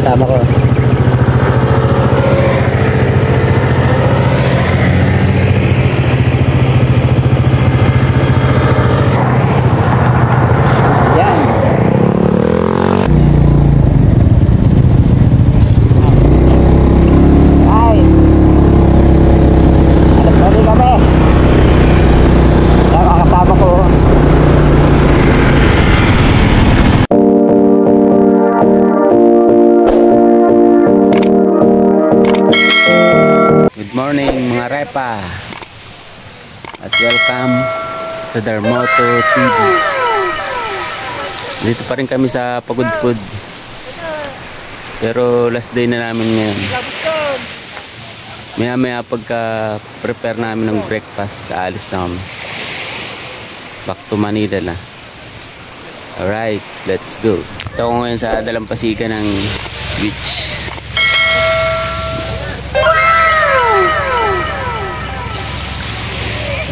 kasama ko. Morning mga repa at welcome sa Darmoto TV. Dito pa rin kami sa Pagudpud, pero last day na namin ngayon. Maya maya pagka prepare namin ng breakfast, aalis na kami back to Manila na. Alright, let's go. Ito ako ngayon sa dalampasigan ng beach.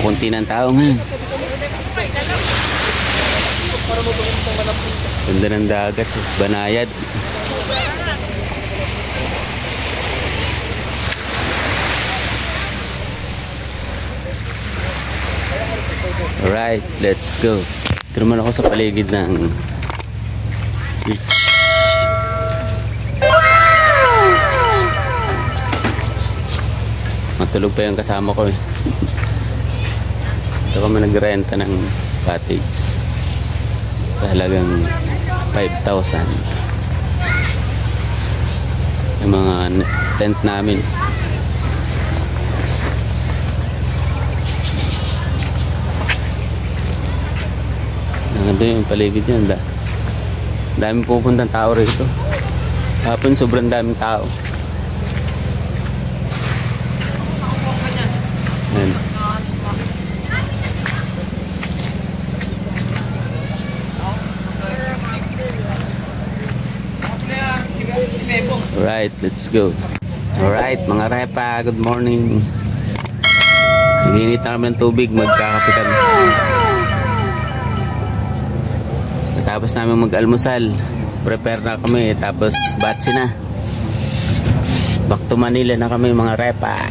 Kunti ng tao ngayon. Ganda ng dagat, banayad. Alright, let's go. Ito naman ako sa paligid ng beach. Matulog pa yung kasama ko eh. Ito kami nagrenta ng cottage sa halagang 5,000. Yung mga tent namin. Naganda yung paligid yan. Daming pupuntang tao rito. Hapon sobrang daming tao. Ayan. Alright, let's go. Alright mga repa, good morning. Naginit na kami ng tubig, magkakape kami. Tapos namin mag-almusal, prepare na kami, tapos batsi na. Back to Manila na kami mga repa.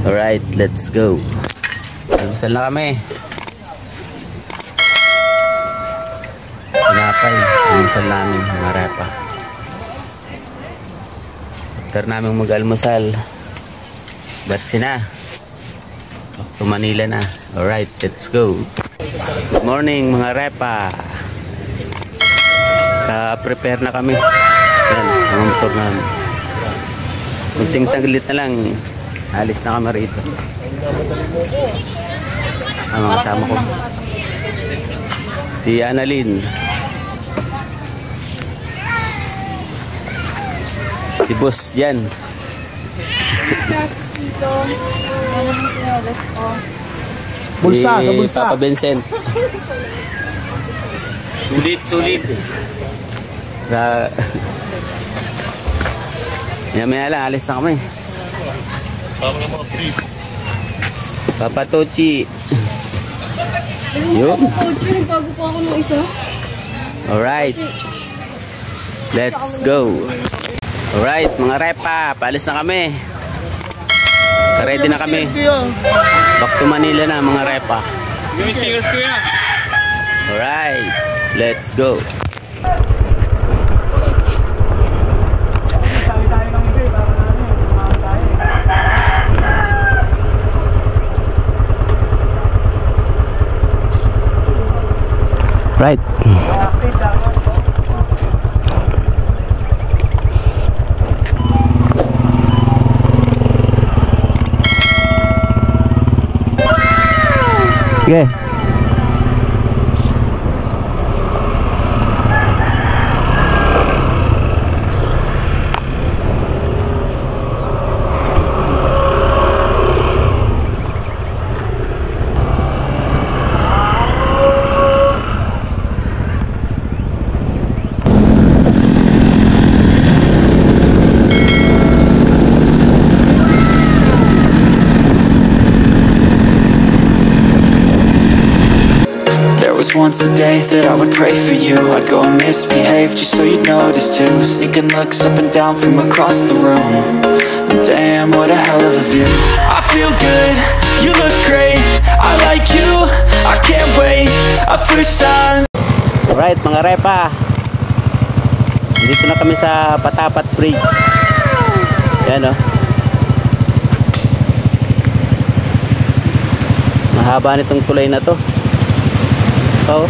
Alright, let's go. Almusal na kami. Pinapay, almusal namin mga repa. After namin mag-almusal, batsi na. To Manila na. Alright, let's go. Good morning mga repa. Prepare na kami. Yan, ang motor namin. Kunting saglit na lang, alis na kami rito. Ang mga kasama ko, si Annalyn, si boss dyan. Bulsa, sa bulsa. Papa Vincent. Sulit, sulit. Maya lang, alis na kami. Papa Tochi. Yun. Nagtago pa ako ng isa. Alright. Let's go. Alright, mga repa, paalis na kami. Ready na kami. Back to Manila na mga repa. Alright, let's go. Right. Sige. once a day that I would pray for you. I'd go and misbehave just so you'd notice too. Sneaking looks up and down from across the room. And damn, what a hell of a view. I feel good, you look great, I like you, I can't wait, a first time. Alright mga repa, dito na kami sa Patapat Bridge. Yan o, mahaba nitong tulay na to. Ito,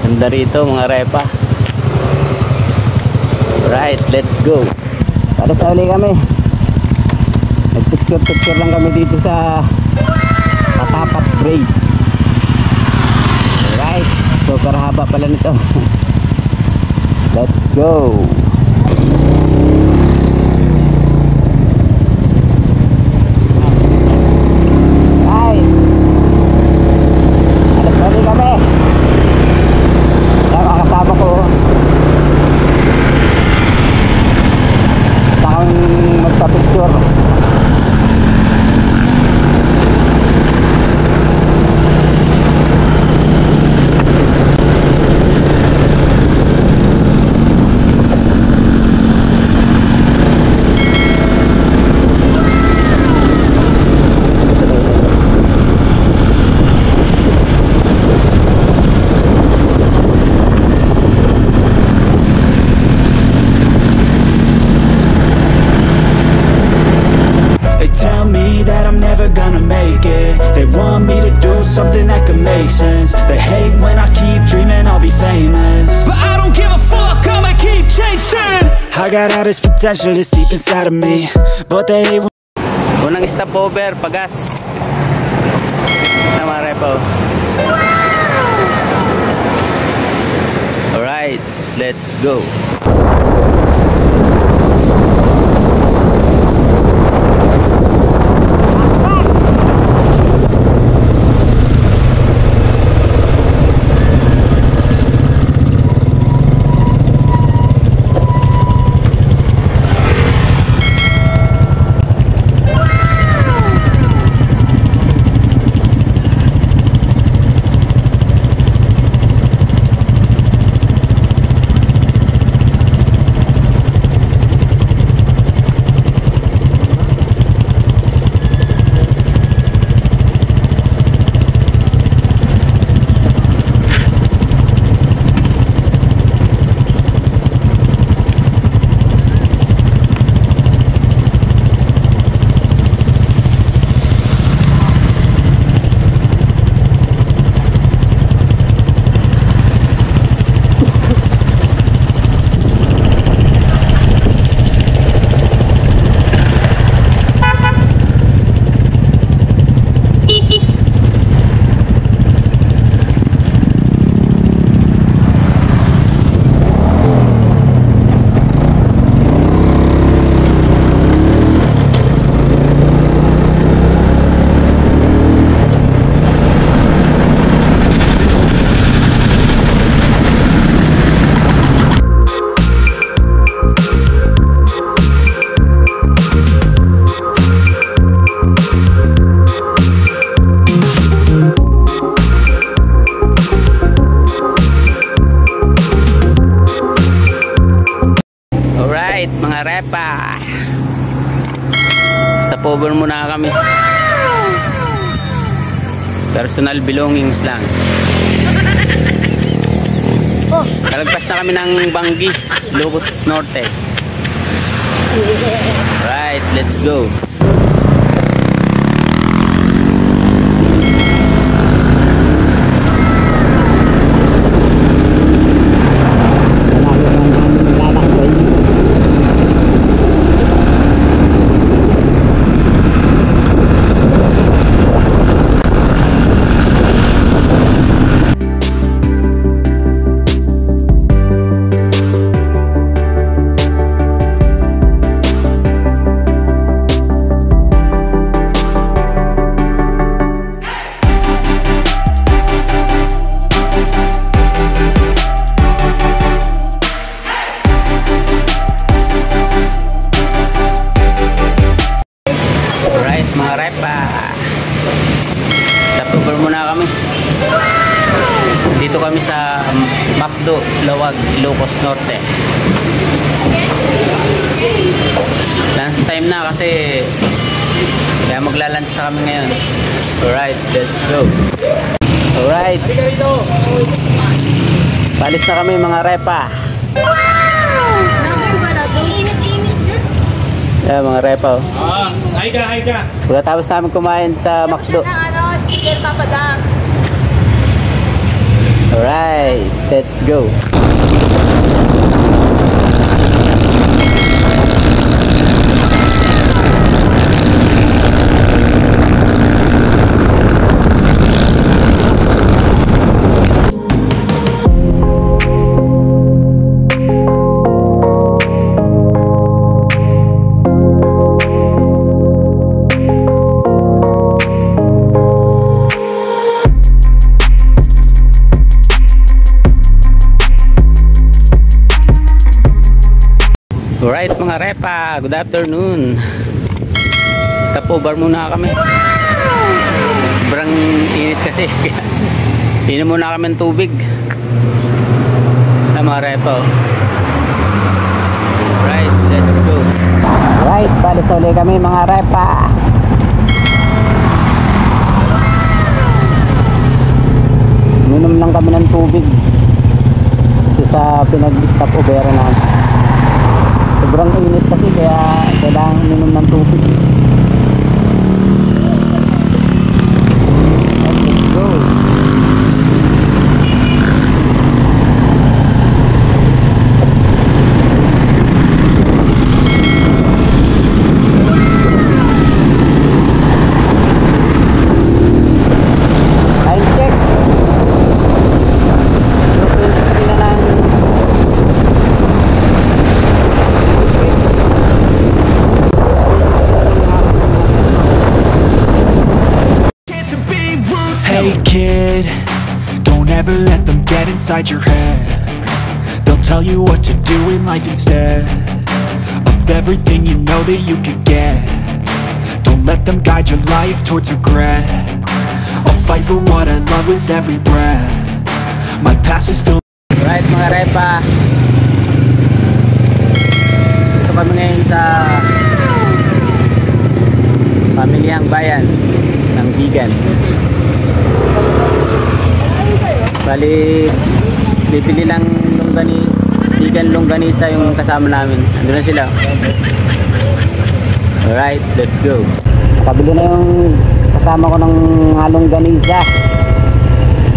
ganda rito mga repa. Alright, let's go. Para sa uli kami, nagpicture lang kami dito sa Patapat Bridge. Alright, so karahaba pala nito. Let's go. Alright, para sa uli kami. Kaya makasama ko magpa-picture. Something that could make sense. They hate when I keep dreaming I'll be famous, but I don't give a fuck, I'ma keep chasing. I got all this potential that's deep inside of me, but they hate when... Unang stopover, Pagas. Tama repo. Alright, let's go. Mga repa, stopover muna kami. Personal belongings lang. Kalagpas na kami ng Bangi, Ilocos Norte. Right, let's go. Stopover muna kami. Dito kami sa Macdo, Lawag, Ilocos Norte. Lunch time na kasi kaya magla-lunch na kami ngayon. Alright, let's go. Alright. Palis na kami mga repa. Init-init dyan. Yeah, mga repa. Hi ka. Pagkatapos namin kumain sa Macdo. Sticker papadang. Alright, let's go. Alright mga repa, good afternoon. Stopover muna kami. Sobrang init kasi. Inom muna kami ng tubig. Mga repa. Alright, let's go. Alright, balis ulit kami mga repa. Minom lang kami ng tubig sa pinag-stopover namin. Sobrang init kasi kaya kailangan minum ng tubig. Let's go. Time check. Hey kid, don't ever let them get inside your head. They'll tell you what to do in life instead of everything you know that you could get. Don't let them guide your life towards regret. I'll fight for what I love with every breath. My past is filled. Alright mga repa, dito kami ngayon sa pamilyang bayan ng Bigan. Bali, bibili lang Bigan longganisa yung kasama namin. Andun na sila. Alright, let's go. Pabili na yung kasama ko ng longganisa.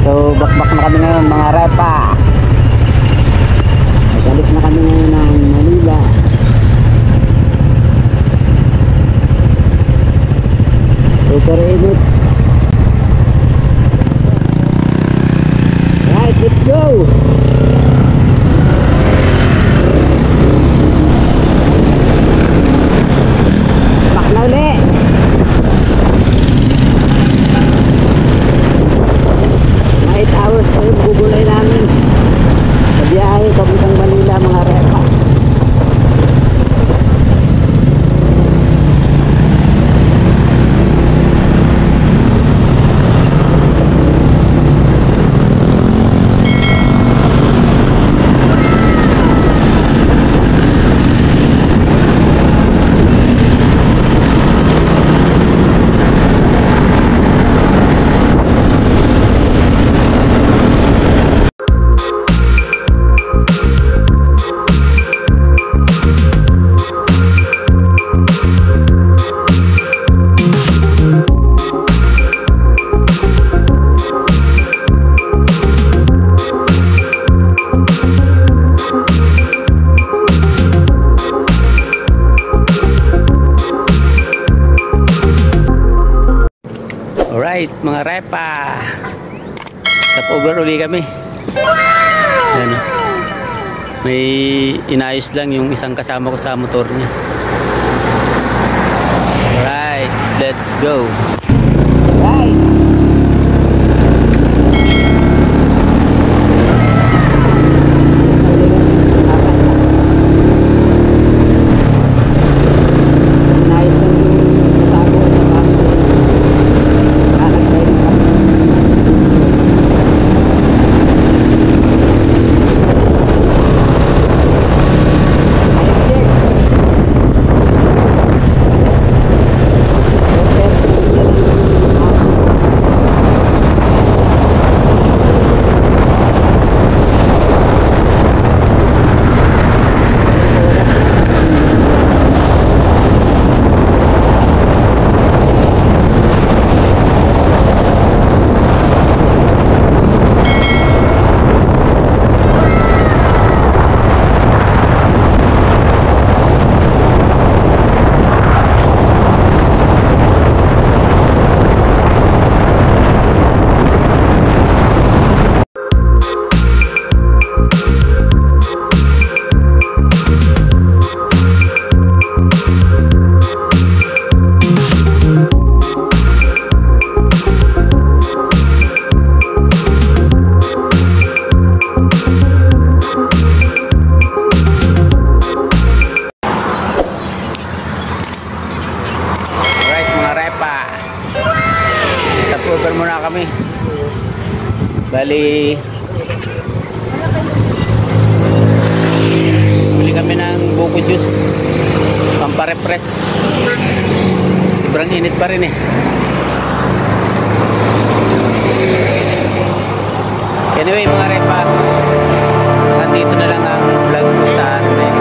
So, bakbak na kami ngayon mga repa. Balik na kami ngayon ng Manila. Super init. Right, let's go. Bak na ulit. Mga 8 hours na yung bubulay namin sa biyahe papuntang Manila mga repa. Alright mga repa, stopover uli kami. Ayan, may inayos lang yung isang kasama ko sa motor niya. Alright, let's go. Right. Stop-over muna kami. Bali, bili kami ng buko juice. Pamparepres. Sobrang init pa rin eh. Anyway mga repa, hanggang dito na lang ang vlog ko sa ano eh.